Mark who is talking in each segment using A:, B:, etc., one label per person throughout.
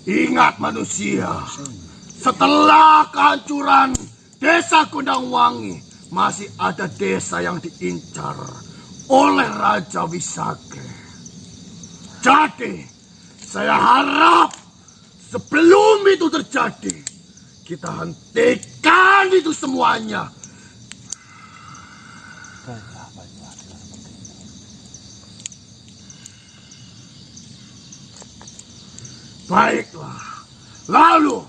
A: Ingat manusia, setelah kehancuran desa Gondangwangi, masih ada desa yang diincar oleh Raja Wisage. Jadi, saya harap sebelum itu terjadi, kita hentikan itu semuanya. Baiklah, lalu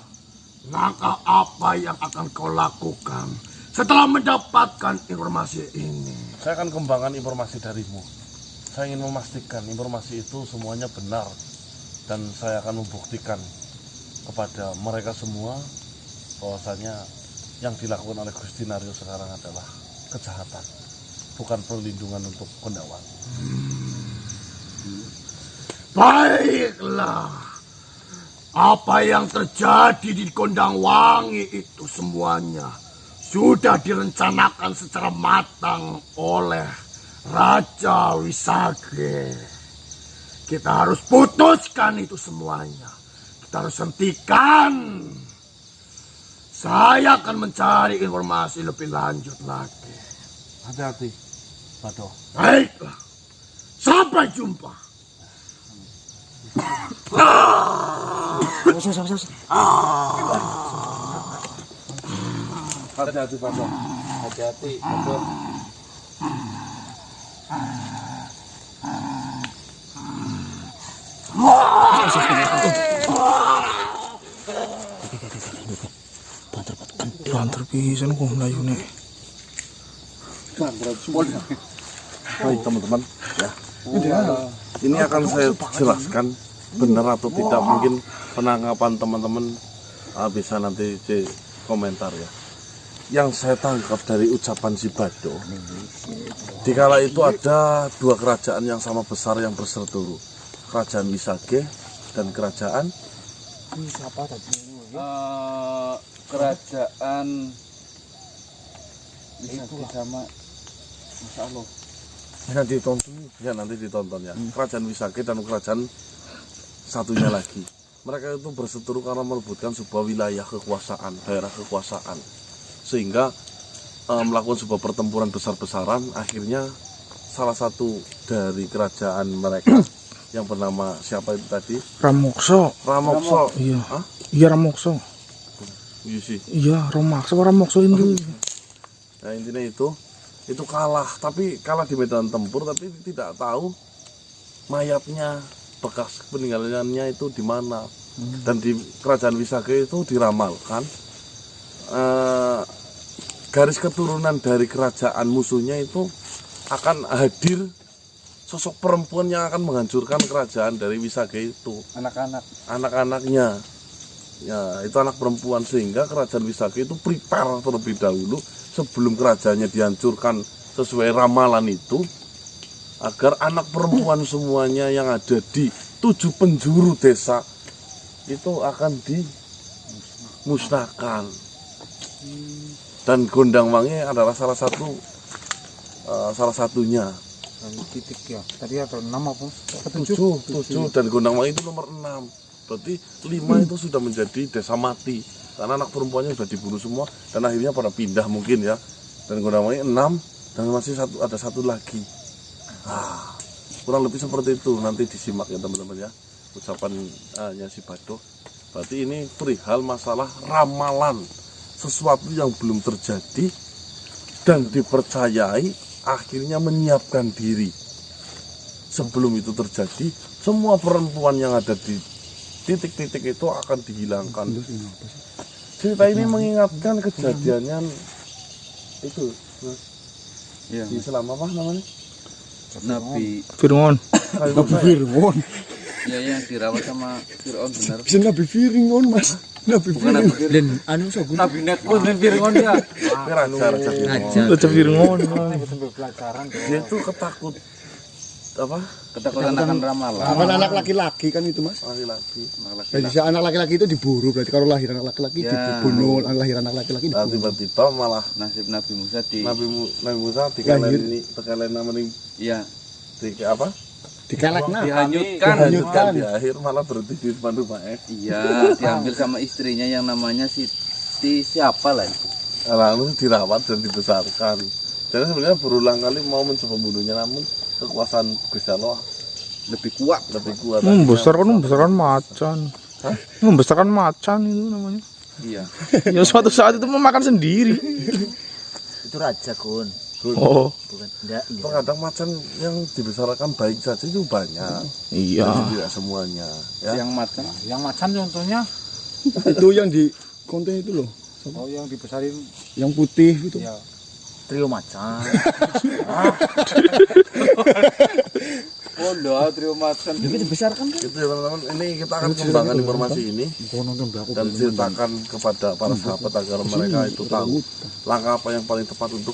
A: langkah apa yang akan kau lakukan setelah mendapatkan informasi ini?
B: Saya akan kembangkan informasi darimu. Saya ingin memastikan informasi itu semuanya benar. Dan saya akan membuktikan kepada mereka semua bahwasanya yang dilakukan oleh Gusti Naryo sekarang adalah kejahatan, bukan perlindungan untuk Gondangwangi.
A: Baiklah, apa yang terjadi di Gondangwangi itu semuanya sudah direncanakan secara matang oleh Raja Wisage. Kita harus putuskan itu semuanya. Kita harus hentikan. Saya akan mencari informasi lebih lanjut lagi.
B: Hati-hati, Bado.
A: Baiklah, sampai jumpa.
B: Hati-hati, Bado. Hati-hati, Bado.
C: Banter pisan kok mlayune.
B: Baik teman-teman, ya. Ini akan saya jelaskan benar atau tidak, mungkin penangkapan teman-teman bisa nanti di komentar ya. Yang saya tangkap dari ucapan si Bado, dikala itu ada dua kerajaan yang sama besar yang berseteru, kerajaan Wisage dan kerajaan
D: kerajaan Wisage sama Masya Allah.
B: Nanti ditonton ya. Kerajaan Wisage dan kerajaan satunya lagi. Mereka itu berseteru karena merebutkan sebuah wilayah kekuasaan, daerah kekuasaan. Sehingga melakukan sebuah pertempuran besar-besaran. Akhirnya salah satu dari kerajaan mereka yang bernama siapa itu tadi?
C: Ramokso. Iya.
B: Hah?
C: Iya Ramokso.
B: Iya sih.
C: Iya, Ramokso itu.
B: Nah, intinya itu kalah, tapi kalah di medan tempur, tapi tidak tahu mayatnya, bekas peninggalannya itu di mana. Dan di kerajaan Wisage itu diramalkan garis keturunan dari kerajaan musuhnya itu akan hadir sosok perempuan yang akan menghancurkan kerajaan dari Wisage itu. Anak-anaknya. Ya, itu anak perempuan, sehingga kerajaan Wisage itu prepare terlebih dahulu sebelum kerajaannya dihancurkan sesuai ramalan itu, agar anak perempuan semuanya yang ada di 7 penjuru desa itu akan dimusnahkan. Dan Gondangwangi adalah salah satunya.
D: Titik ya. Tadi atau 6 apa?
B: 7 dan Gondangwangi itu nomor 6. Berarti 5 itu sudah menjadi desa mati karena anak perempuannya sudah dibunuh semua dan akhirnya pada pindah mungkin ya. Dan Gondangwangi 6 dan masih ada satu lagi. Kurang lebih seperti itu, nanti disimak ya teman-teman ya ucapannya si Bado. Berarti ini perihal masalah ramalan, sesuatu yang belum terjadi dan dipercayai, akhirnya menyiapkan diri sebelum itu terjadi. Semua perempuan yang ada di titik-titik itu akan dihilangkan. Cerita ini mengingatkan kejadian itu, Mas.
D: Iya.
B: Di selama apa namanya?
D: Nabi
C: Firman.
D: ya yang dirawat sama Fir'aun benar.
C: Bisa Nabi Firman, Mas. Nabi
D: Bukan Nabi Fir'aun.
C: Dan anu sok
D: Nabi Netpon dan Fir'aun ya.
B: Raja
C: Firman.
B: Dia itu
D: Ketakutan akan ramalan.
E: Bukan anak laki-laki kan itu, Mas?
B: laki-laki.
E: Jadi si anak laki-laki itu diburu, berarti kalau lahir anak laki-laki dibunuh, lahir anak laki-laki
B: Nah,
E: dibunuh.
B: tiba-tiba malah
D: Nasib Nabi Musa
B: Nabi Musa dikalain nama nih
D: iya
B: di apa?
E: Dikelek nah.
D: Dihanyutkan.
B: Dihanyutkan di akhir malah berhenti di depan rumahnya.
D: Iya, diambil sama istrinya yang namanya Siti siapa lah itu.
B: Lalu dirawat dan dibesarkan. Jadi sebenarnya berulang kali mau mencoba membunuhnya, namun kekuasaan Gusti Allah
D: Lebih kuat.
B: lebih kuat.
C: Membesarkan macan.
B: Hah?
C: Membesarkan macan itu namanya.
B: Iya.
C: Ya suatu saat itu memakan sendiri.
F: Itu raja Kun,
C: Oh,
F: bukan enggak gitu.
B: Terkadang macan yang dibesarkan baik saja itu banyak.
C: iya.
B: Jadi tidak semuanya. Ya.
D: Yang macan.
G: Yang macan contohnya,
E: Itu yang di konten itu loh.
G: oh yang dibesarin
E: Yang putih itu.
G: ya.
F: Trio macan.
D: Oh, loh, trio macan.
F: Itu dibesarkan kan?
B: Itu ya teman-teman. Ini kita akan kembangkan informasi ini dan ceritakan kepada para sahabat agar mereka itu tahu langkah apa yang paling tepat untuk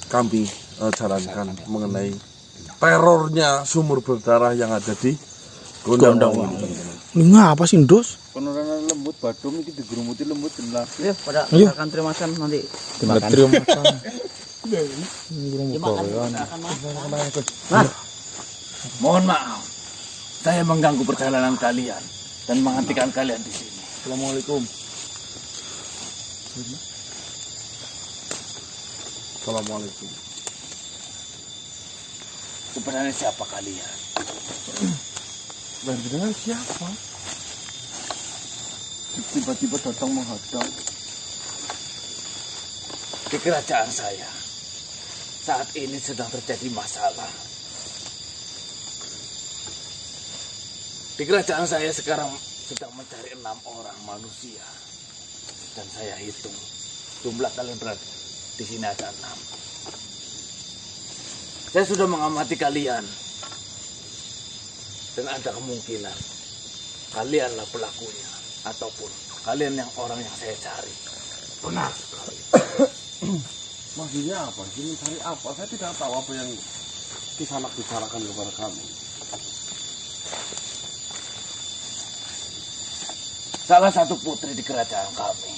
B: kami jalankan mengenai terornya sumur berdarah yang ada di Gondang ini.
C: Ini ngapa sih, Dos?
D: Penurunan lembut badung ini digerumuti lembut jelas.
F: Ayo pada
C: Ayo.
F: makan trio macan nanti.
C: Trio macan.
A: Mohon maaf, saya mengganggu perjalanan kalian dan menghentikan kalian di sini.
B: Assalamualaikum. Assalamualaikum.
A: Sebenarnya siapa kalian?
B: Dengan siapa?
D: Tiba-tiba datang menghadang.
A: Di kerajaan saya saat ini sedang terjadi masalah. Di kerajaan saya sekarang sedang mencari 6 orang manusia. Dan saya hitung jumlah kalian berada di sini ada 6. Saya sudah mengamati kalian. Dan ada kemungkinan kalianlah pelakunya. Ataupun kalian yang orang yang saya cari.
B: Benar sekali. Maksudnya apa? Ini cari apa? Saya tidak tahu apa yang Kisanak bicarakan kepada kami.
A: Salah satu putri di kerajaan kami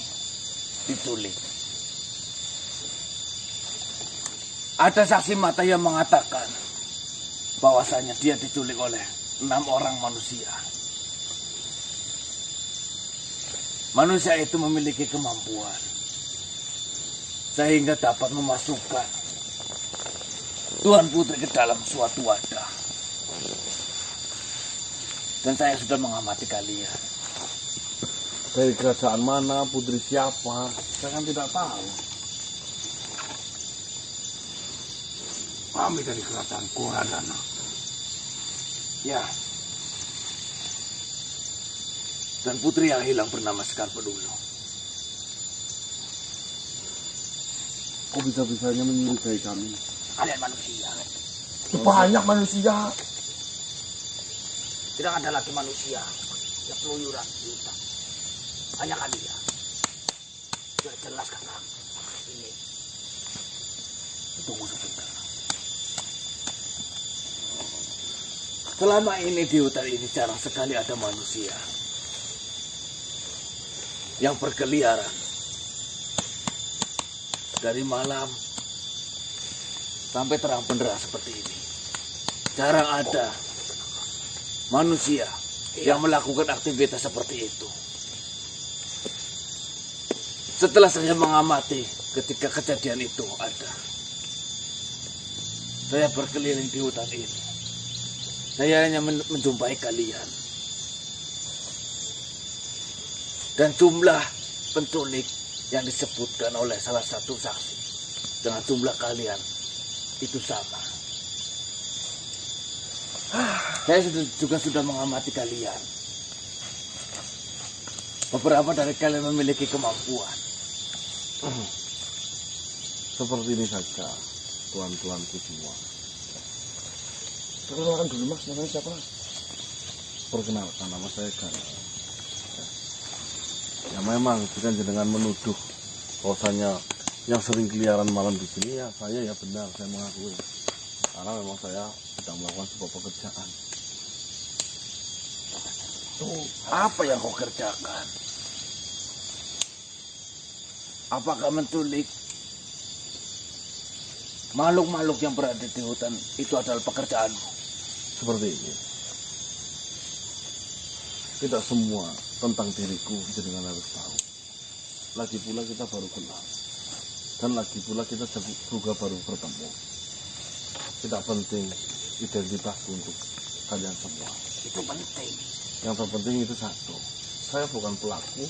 A: diculik. Ada saksi mata yang mengatakan bahwasanya dia diculik oleh 6 orang manusia. Manusia itu memiliki kemampuan sehingga dapat memasukkan Tuan Putri ke dalam suatu wadah. Dan saya sudah mengamati kalian.
B: Dari kerajaan mana, putri siapa? Saya kan tidak tahu.
A: Kami dari kerajaan Kuradana. Ya. Dan putri yang hilang bernama Sekar Pedulu.
B: Kok bisa-bisanya menyurigai kami?
A: Kalian manusia.
B: Banyak manusia.
A: Tidak ada lagi manusia yang keluyuran di hutan. Hanya kalian. Sudah jelas kakak. Ini. Tunggu sebentar. Selama ini di hutan ini jarang sekali ada manusia yang berkeliaran dari malam sampai terang benderang seperti ini. Jarang ada manusia yang melakukan aktivitas seperti itu. Setelah saya mengamati ketika kejadian itu ada, saya berkeliling di hutan ini. Saya hanya menjumpai kalian. Dan jumlah penculik yang disebutkan oleh salah satu saksi dengan jumlah kalian itu sama. Saya juga sudah mengamati kalian. Beberapa dari kalian memiliki kemampuan.
B: Seperti ini saja, tuan-tuanku semua.
E: Perkenalkan dulu mas, namanya siapa?
B: Perkenalkan, nama saya Gana. Ya memang jika jenengan menuduh bahwasanya yang sering keliaran malam di sini ya saya ya benar, saya mengakui. Karena memang saya sedang melakukan sebuah pekerjaan.
A: Tuh, apa yang kau kerjakan? Apakah menculik makhluk-makhluk yang berada di hutan itu adalah pekerjaanmu?
B: seperti ini. Tidak semua tentang diriku jenengan harus tahu. Lagi pula kita baru kenal. Dan lagi pula kita juga baru bertemu. Tidak penting identitasku untuk kalian semua.
A: Itu penting.
B: Yang terpenting itu satu. Saya bukan pelaku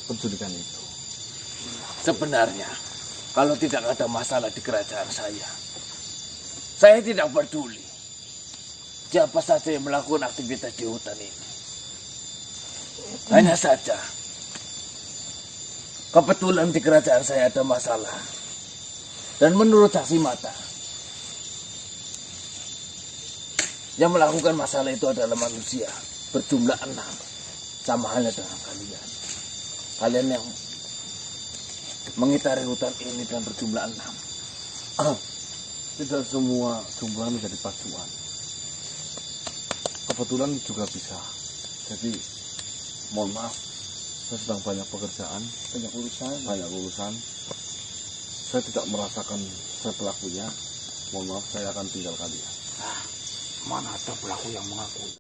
B: penculikan itu.
A: Sebenarnya, kalau tidak ada masalah di kerajaan saya tidak peduli siapa saja yang melakukan aktivitas di hutan ini. Hanya saja, kebetulan di kerajaan saya ada masalah. Dan menurut saksi mata, yang melakukan masalah itu adalah manusia berjumlah 6. Sama halnya dengan kalian. Kalian yang mengitari hutan ini dan berjumlah 6.
B: Tidak semua jumlah menjadi pacuan. Kebetulan juga bisa. Jadi mohon maaf, saya sedang banyak pekerjaan, banyak urusan. Saya tidak merasakan saya pelakunya. Mohon maaf, saya akan tinggal kalian.
A: Mana ada pelaku yang mengakui?